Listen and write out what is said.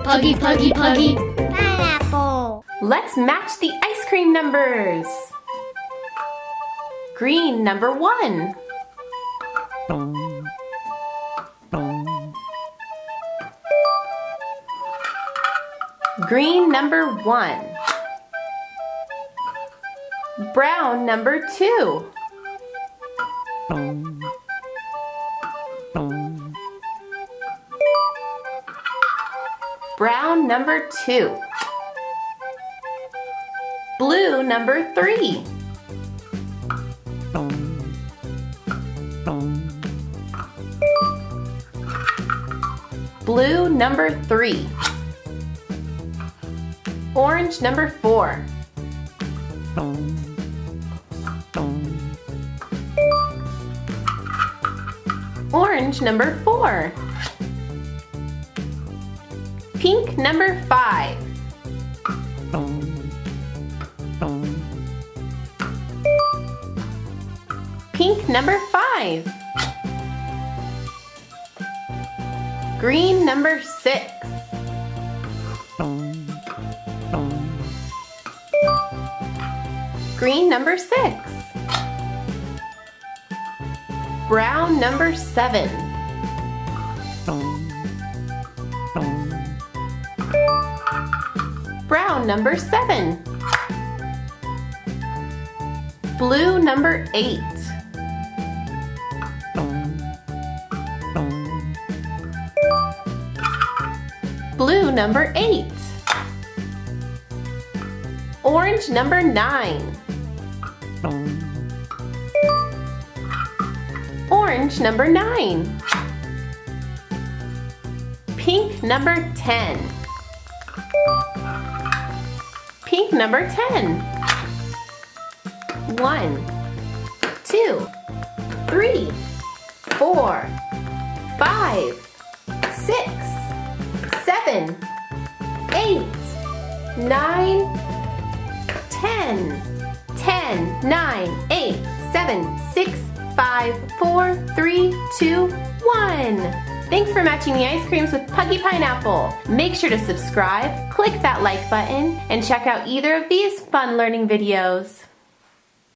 Puggy, Puggy, Puggy. Pineapple. Let's match the ice cream numbers. Green number 1. Green number 1. Brown number 2. Brown number 2. Blue number 3. Blue number 3. Orange number 4. Orange number 4. Pink number 5. Pink number 5. Green number 6. Green number 6. Brown number 7. Brown number 7. Blue number 8. Blue number 8. Orange number 9. Orange number 9. Pink number 10. Pink number 10. 1, 2, 3, 4, 5, 6, 7, 8, 9, 10. 10, 9, 8, 7, 6, 5, 4, 3, 2, 1. Thanks for matching the ice creams with Puggy Pineapple. Make sure to subscribe, click that like button, and check out either of these fun learning videos.